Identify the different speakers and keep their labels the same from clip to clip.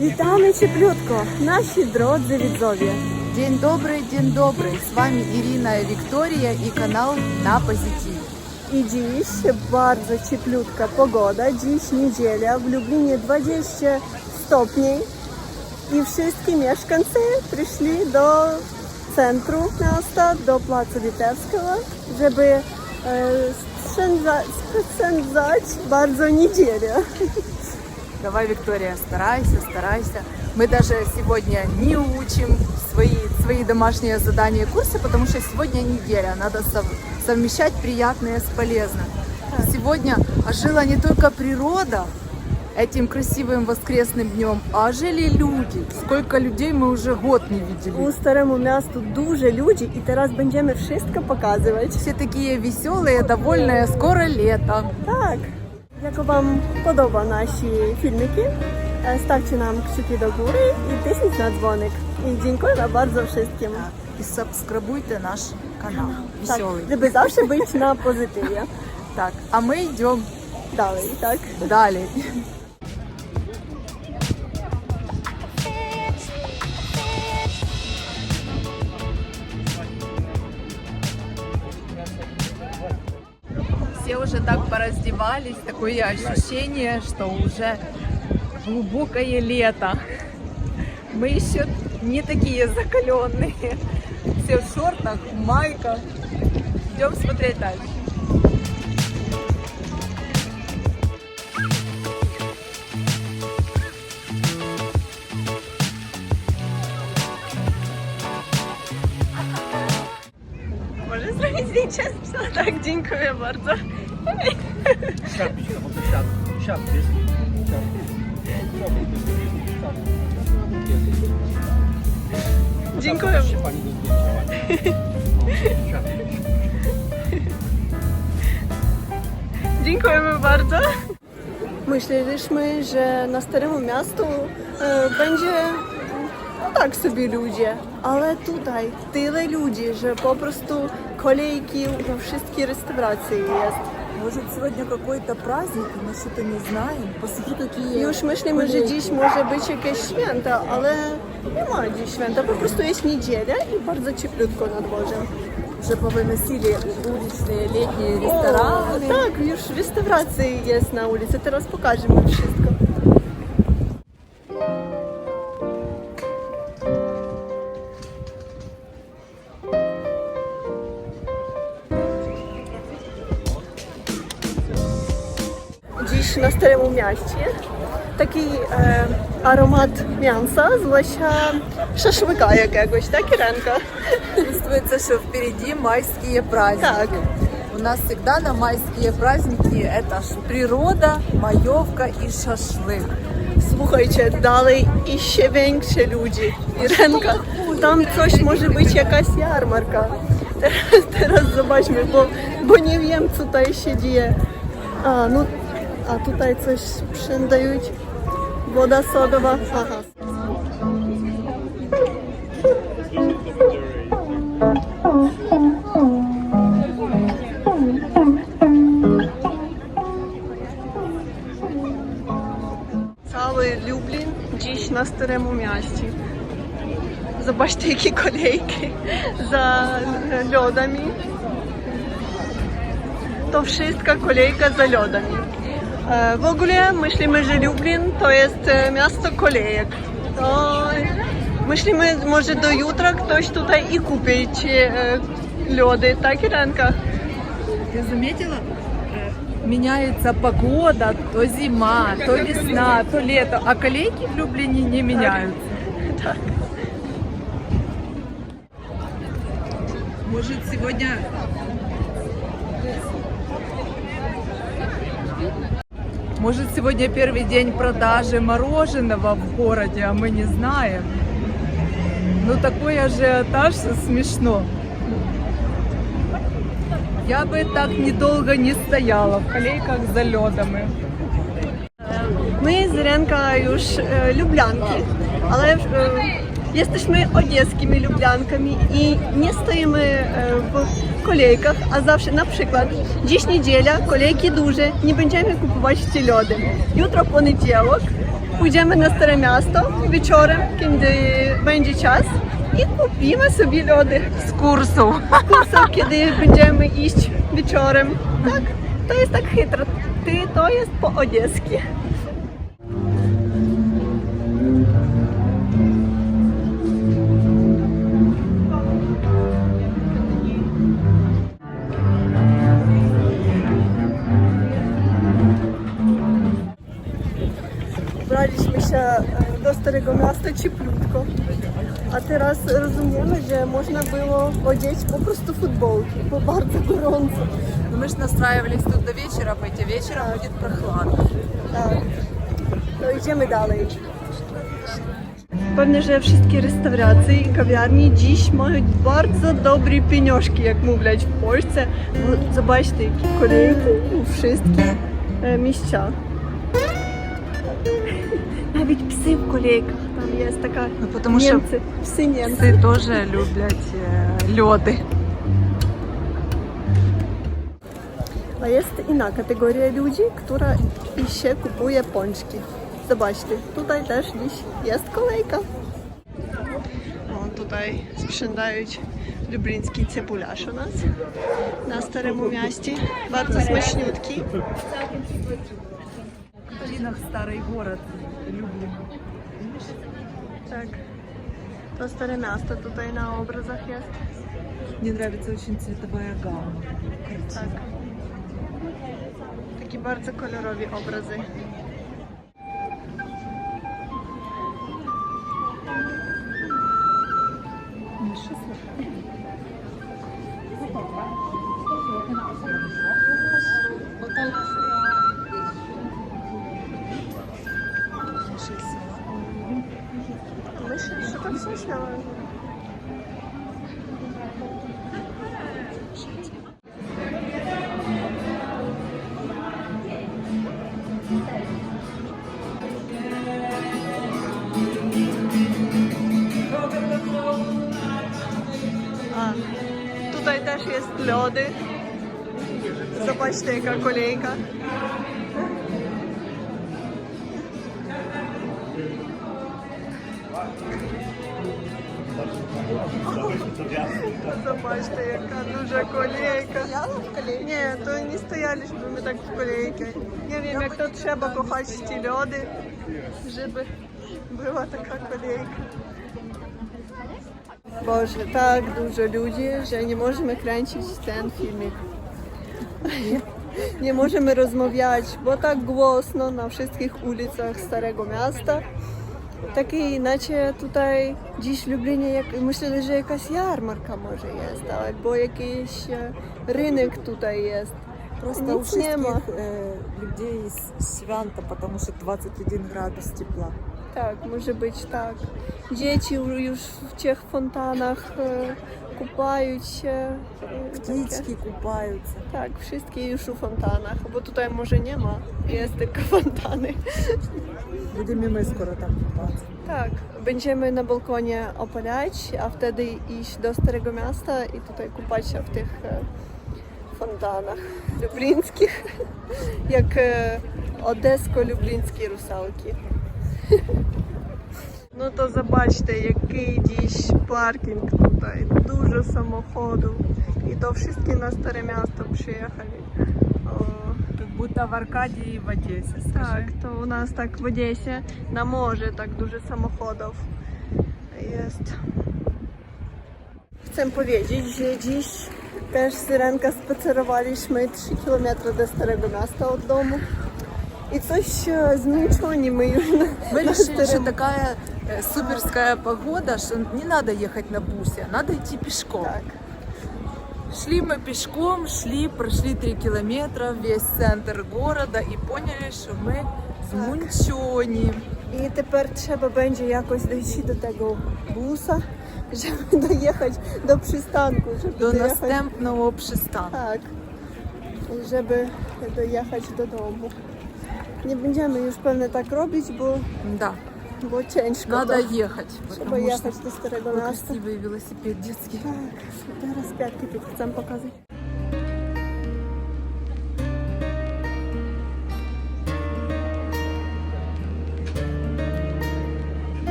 Speaker 1: Вітamy cieplutko, nasi drodzy widzowie.
Speaker 2: День добрый, с вами Ирина и Виктория и канал На Позитиве.
Speaker 1: I dziś bardzo cieplutка pogoda. Dziś niedziela, w Lublinie 20 stopni i wszyscy mieszkańcy przyszli do centrum miasta, do Placu Witebskiego, żeby spędzać bardzo niedzielę.
Speaker 2: Давай, Виктория, старайся. Мы даже сегодня не учим свои домашние задания и курсы, потому что сегодня неделя, надо совмещать приятное с полезным. Сегодня ожила не только природа этим красивым воскресным днем, а ожили люди. Сколько людей мы уже год не видели.
Speaker 1: У Старому miastu duże ludzi i teraz będziemy wszystko pokazywać.
Speaker 2: Все такие веселые, довольные, скоро лето.
Speaker 1: Tak. Jak Wam podoba nasi filmiki, stawcie nam kciuki do góry i тисніть на dzwonek. I dziękuję bardzo wszystkim.
Speaker 2: И сабскрабуйте наш канал
Speaker 1: Tak,
Speaker 2: веселый.
Speaker 1: żeby zawsze być na pozytywie.
Speaker 2: Так, а мы идем
Speaker 1: Dalej, tak?
Speaker 2: далее. Все уже так пораздевались, такое ощущение, что уже глубокое лето. Мы еще не такие закаленные. Все в шортах, в майках. Идем смотреть дальше.
Speaker 1: Może zrobić zdjęcie? No tak, dziękuję bardzo.
Speaker 3: Siad, jest.
Speaker 1: Dziękuję.
Speaker 3: Się pani do zdjęcia ładnie. Siad.
Speaker 1: Dziękujemy bardzo. Myśleliśmy, że na Starym Miastu będzie tak sobie ludzie, ale tutaj tyle ludzi, że po prostu kolejki we wszystkie restauracje jest.
Speaker 2: Может, сегодня какой-то праздник, мы что-то не знаем. Посмотри, какие...
Speaker 1: Już myślimy, że dziś może być jakieś święta, ale nie ma dziś święta, po prostu jest niedziela i bardzo cieplutko na dworze.
Speaker 2: Уже повыносили уличные летние рестораны.
Speaker 1: Tak, już restauracje jest na ulicy, teraz pokażemy wszystko. Dziś na Starym Mieście taki aromat mięsa, zwłaszcza szaszłyka jakiegoś, tak, Irenka?
Speaker 2: Чувствуется, что впереди майские праздники.
Speaker 1: Так.
Speaker 2: У нас всегда на майские праздники это природа, маевка и шашлыk.
Speaker 1: Słuchajcie, dalej iście większe ludzi. Irenka, tam coś może być jakaś jarmarka. Teraz zobaczmy, bo nie wiem, co tutaj się dzieje. A tutaj coś sprzedają. Woda sodowa. Aha. Cały Lublin dziś na Starym Mieście. Zobaczcie, jakie kolejki za lodami. To wszystko kolejka za lodami. W ogóle myślimy, że Lublin to jest miasto kolejek. To myślimy, może do jutra ktoś tutaj i kupić lody, tak, Irenka?
Speaker 2: Ты заметила? Меняется погода, то зима, то весна, то лето, а колейки в Люблине не меняются.
Speaker 1: Так.
Speaker 2: Может, сегодня... Может, сегодня первый день продажи мороженого в городе, а мы не знаем. Ну, такой ажиотаж, смешно. Я бы так недолго не стояла в колейках за льодами.
Speaker 1: Ми з Іренка już люблянки, але Jesteśmy odeskimi lubliankami i nie stoimy w kolejkach, a zawsze na przykład dziś niedziela, kolejki duże, nie będziemy kupować te lody. Jutro poniedziałek, pójdziemy na Stare Miasto wieczorem, kiedy będzie czas i kupimy sobie lody
Speaker 2: З курсу.
Speaker 1: kiedy będziemy iść wieczorem. Tak, to jest tak chytro. To jest po odieski. Braliśmy się do Starego Miasta cieplutko, a teraz rozumiemy, że można było odzieć po prostu futbolki, bo bardzo gorąco.
Speaker 2: Но мы же настраивались тут до вечера пойти. Вечером будет прохладно.
Speaker 1: Tak, to idziemy dalej. Pewnie, że wszystkie restauracje i kawiarnie dziś mają bardzo dobre pieniążki, jak mówić w Polsce. Bo zobaczcie, jakie kolejki u wszystkie miejsca. Nawet psy w kolejkach, tam jest taka
Speaker 2: No, потому что
Speaker 1: Niemcy, psy Niemcy.
Speaker 2: Psy тоже люблять льоды.
Speaker 1: A jest inna kategoria ludzi, która się kupuje pączki. Zobaczcie, tutaj też dziś jest kolejka. O, tutaj sprzedają lubliński cebularz u nas na Starym Mieście. Bardzo smaczniutki.
Speaker 2: В Калинах старый город. Люблин.
Speaker 1: Tak. To Stare Miasto tutaj na obrazach jest.
Speaker 2: Мне нравится очень цветовая гамма.
Speaker 1: Tak. Takie bardzo kolorowe obrazy. Myślę, że tak słyszałem. A, tutaj też jest lody. Zobaczcie, jaka kolejka. Zobaczcie, jaka duża kolejka. Nie, to nie stojaliśmy my tak w kolejce. Nie wiem, jak to trzeba kochać te lody, żeby była taka kolejka. Boże, tak dużo ludzi, że nie możemy kręcić ten filmik. Nie możemy rozmawiać, bo tak głośno na wszystkich ulicach Starego Miasta. Tak i inaczej tutaj dziś w Lublinie myślę, że jakaś jarmarka może jest, albo jakiś rynek tutaj jest.
Speaker 4: Просто у
Speaker 1: Nic nie ma.
Speaker 4: wszystkich людей święta, потому что 21 gradus ciepła.
Speaker 1: Tak, może być tak. Dzieci już w tych fontanach kupają się.
Speaker 4: Птички купаются.
Speaker 1: Tak, wszystkie już u fontanach, bo tutaj może nie ma, jest tylko fontany.
Speaker 4: Będziemy my skoro tam kупаться.
Speaker 1: Tak, będziemy na balkonie opalać, a wtedy iść do Starego Miasta i tutaj kupać się w tych fontanach lublińskich, jak odesko-lublińskie rusalki. No to zobaczcie, jaki dziś parking tutaj, dużo samochodów i to wszystkie na Stare Miasto przyjechali. O,
Speaker 2: Как будто в Аркадии и в Одессе.
Speaker 1: tak, to u nas tak w Odessie na morze tak dużo samochodów jest. Chcę powiedzieć, że dziś też z Irenką spacerowaliśmy 3 km do Starego Miasta od domu. I coś zmęczeni my już
Speaker 2: Мы
Speaker 1: na
Speaker 2: решили, что
Speaker 1: Starym.
Speaker 2: такая суперская погода, что не надо ехать на бусе, надо идти пешком.
Speaker 1: Так.
Speaker 2: Шли мы пешком, прошли 3 километра, весь центр города и поняли, что мы змучені.
Speaker 1: I teraz trzeba będzie jakoś dojść do tego busa, żeby dojechać do przystanku. Żeby
Speaker 2: До
Speaker 1: dojechać,
Speaker 2: настępного przystanku.
Speaker 1: tak, żeby dojechać do domu. Nie będziemy już pewnie tak robić, bo
Speaker 2: Да.
Speaker 1: Бо ciężko.
Speaker 2: Надо
Speaker 1: to,
Speaker 2: ехать,
Speaker 1: żeby
Speaker 2: потому что
Speaker 1: jechać do Starego
Speaker 2: такой
Speaker 1: Miasta.
Speaker 2: красивый велосипед детский.
Speaker 1: Tak, teraz kwiatki tu chcę pokazać.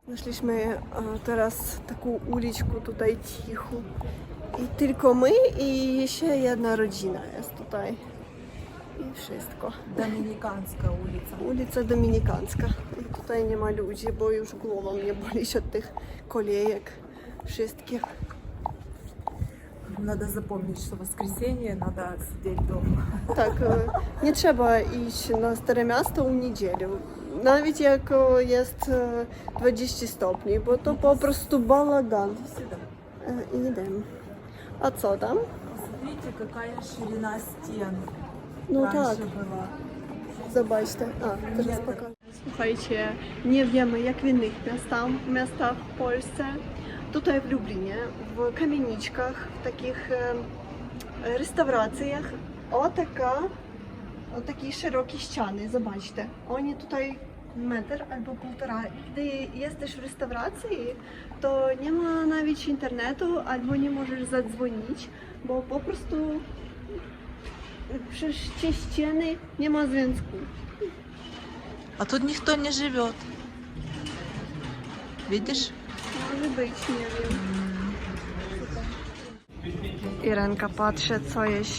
Speaker 1: Znaleźliśmy teraz taką uliczkę tutaj cichą. I tylko my i jeszcze jedna rodzina jest tutaj. I wszystko.
Speaker 2: Доминиканская улица.
Speaker 1: Ulica Dominikańska. I tutaj nie ma ludzi, bo już głowa mnie boli od tych kolejek wszystkich.
Speaker 2: Надо запомнить, что в воскресенье надо сидеть дома.
Speaker 1: Так, nie trzeba iść na Stare Miasto u niedzielę. Nawet jak jest 20 stopni, bo to po prostu bałagan. I idziemy. A co tam?
Speaker 2: Смотрите, какая ширина стен.
Speaker 1: No
Speaker 2: Раньше
Speaker 1: tak,
Speaker 2: была.
Speaker 1: zobaczcie. A, teraz pokażę. Słuchajcie, nie wiemy jak w innych miastach w Polsce. Tutaj w Lublinie, w kamieniczkach, w takich restauracjach, o takiej szerokiej ściany, zobaczcie. Oni tutaj metr albo półtora. Gdy jesteś w restauracji, to nie ma nawet internetu, albo nie możesz zadzwonić, bo po prostu przez te ściany nie ma związku.
Speaker 2: А тут никто не живет. Видишь?
Speaker 1: Może być, nie wiem. Irenka patrzy, co jest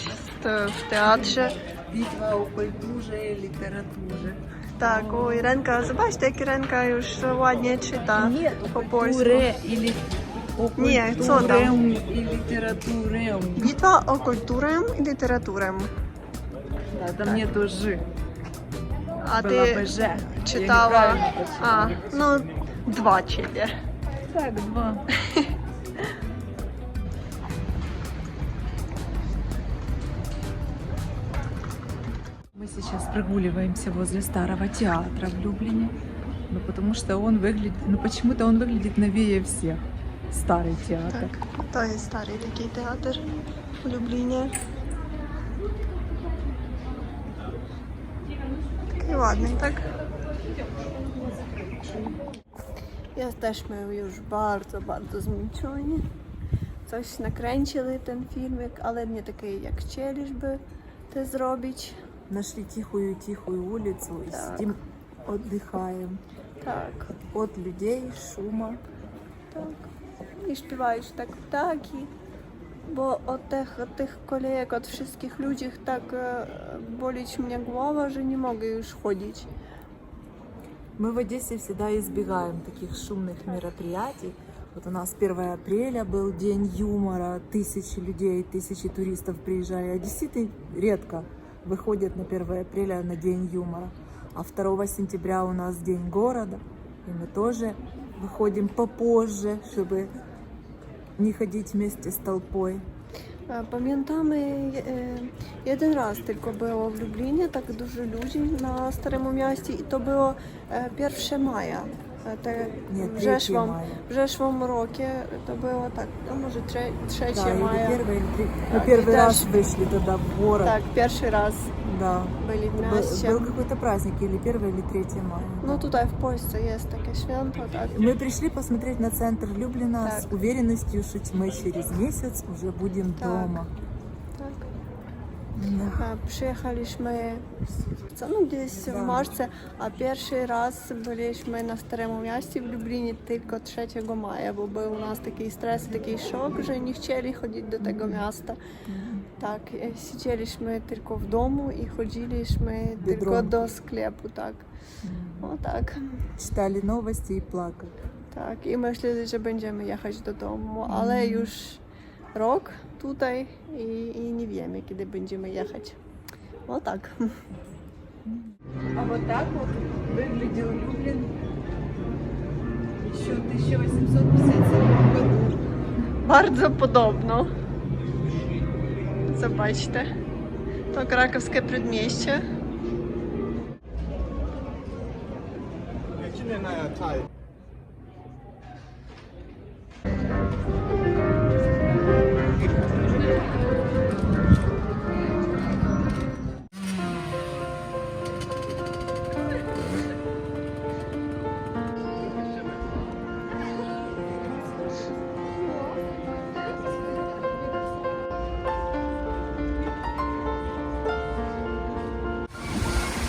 Speaker 1: w teatrze.
Speaker 2: Битва о культуре и литературе.
Speaker 1: Tak, o Irenka, zobaczcie jak Irenka już ładnie czyta po polsku.
Speaker 2: Или
Speaker 1: Nie, co tam?
Speaker 2: и литературе.
Speaker 1: Bitwa o kulturę i literaturę.
Speaker 2: Да, там нету «ж».
Speaker 1: A
Speaker 2: Была
Speaker 1: ty
Speaker 2: бы «ж».
Speaker 1: czytała... A, no 2 ciebie.
Speaker 2: Так, 2. Мы сейчас прогуливаемся возле старого театра в Люблине, ну потому что он выглядит, ну почему-то он выглядит новее всех. Старый театр.
Speaker 1: Tak, to jest stary taki teatr w Lublinie. Taki ładny, tak? Jesteśmy już bardzo, bardzo zmęczeni. Coś nakręcili ten filmik, ale nie taki jak chcieliśmy to zrobić.
Speaker 2: Нашли тихую улицу и
Speaker 1: Так.
Speaker 2: сидим, отдыхаем
Speaker 1: Tak,
Speaker 2: от людей, шума.
Speaker 1: tak. I śpiewają tak ptaki, bo od tych kolejek, od wszystkich ludzi tak bolić mnie głowa, że nie mogę już chodzić.
Speaker 2: Мы в Одессе всегда избегаем таких шумных мероприятий. Вот у нас 1 апреля был день юмора, тысячи людей, тысячи туристов приезжали. Одесситы редко выходят на 1 апреля на день юмора. А 2 сентября у нас день города, и мы тоже выходим попозже, чтобы не ходить вместе з толпой.
Speaker 1: Pamiętamy, jeden raz tylko było w Lublinie, tak dużo ludzi na Starym Mieście i to było 1 maja.
Speaker 2: Nie,
Speaker 1: w
Speaker 2: 3
Speaker 1: zeszłym,
Speaker 2: maja.
Speaker 1: w zeszłym roku to było tak, no może 3
Speaker 2: Да, или
Speaker 1: maja.
Speaker 2: 1 или 3. Мы
Speaker 1: Так,
Speaker 2: первый
Speaker 1: и
Speaker 2: раз
Speaker 1: даже-
Speaker 2: вышли тогда в город.
Speaker 1: Tak, pierwszy raz
Speaker 2: Да.
Speaker 1: byli w
Speaker 2: Был
Speaker 1: mieście.
Speaker 2: какой-то праздник, или 1 или 3 мая.
Speaker 1: No tutaj w Polsce jest takie święto, tak.
Speaker 2: Мы пришли посмотреть на центр Люблина
Speaker 1: Так.
Speaker 2: с уверенностью, что мы через месяц уже будем
Speaker 1: Так.
Speaker 2: дома.
Speaker 1: tak.
Speaker 2: Да.
Speaker 1: Przyjechaliśmy no gdzieś w marcu, a pierwszy raz byliśmy na Starym Mieście w Lublinie tylko 3 maja, bo był u nas taki stres, taki szok, że nie chcieli chodzić do tego miasta. Tak, siedzieliśmy tylko w domu i chodziliśmy tylko
Speaker 2: Biedronki.
Speaker 1: do sklepu, tak. O tak,
Speaker 2: Читали новости и плакали.
Speaker 1: tak. I myśleli, że będziemy jechać do domu, ale już rok tutaj i nie wiemy, kiedy będziemy jechać. O tak.
Speaker 2: А вот так вот выглядел Люблин еще в 1857 году.
Speaker 1: Bardzo podobno. Zobaczcie. To krakowskie przedmieście.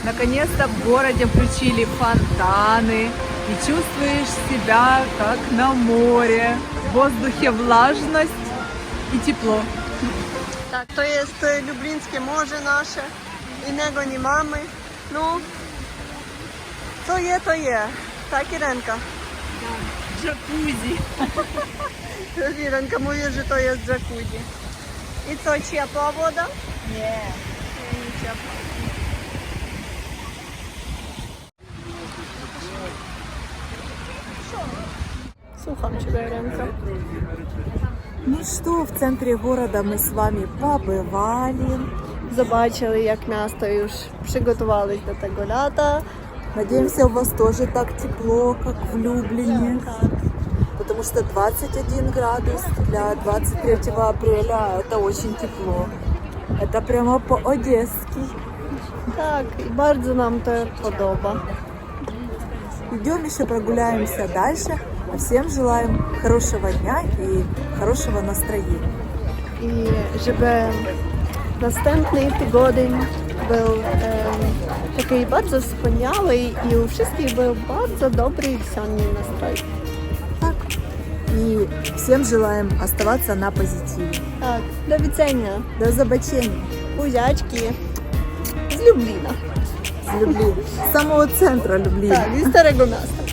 Speaker 2: Наконец-то в городе включили фонтаны, и чувствуешь себя как на море. В воздухе влажность и тепло.
Speaker 1: Так, to jest Lublińskie Morze nasze, innego nie mamy. No, co je, to je. Tak, Irenka?
Speaker 2: Джакузи.
Speaker 1: Irenka mówi, że to jest jacuzzi. I co, ciepła woda?
Speaker 2: Nie.
Speaker 1: Nie ciepła. Słucham Ciebie, Irenka.
Speaker 4: Ну что, в центре города мы с вами побывали.
Speaker 1: Zobaczyli, jak miasto już przygotowali do tego lata.
Speaker 4: Надеемся, у вас тоже так тепло, как в Люблине. Потому что 21 градус для 23 апреля это очень тепло. Это прямо по-одесски.
Speaker 1: Tak, i bardzo nam to podoba.
Speaker 4: Идем еще прогуляемся дальше. А всем желаем хорошего дня и хорошего настроения.
Speaker 1: I żeby następny tydzień był taki bardzo wspaniały i u wszystkich był bardzo dobry wiosenny nastrój.
Speaker 4: Так. И всем желаем оставаться на позитиве.
Speaker 1: Tak, do widzenia.
Speaker 4: До zobaczenia.
Speaker 1: Buziaczki z Lublina.
Speaker 4: С Люблин. С самого центра Люблина.
Speaker 1: Tak, i Starego Miasta.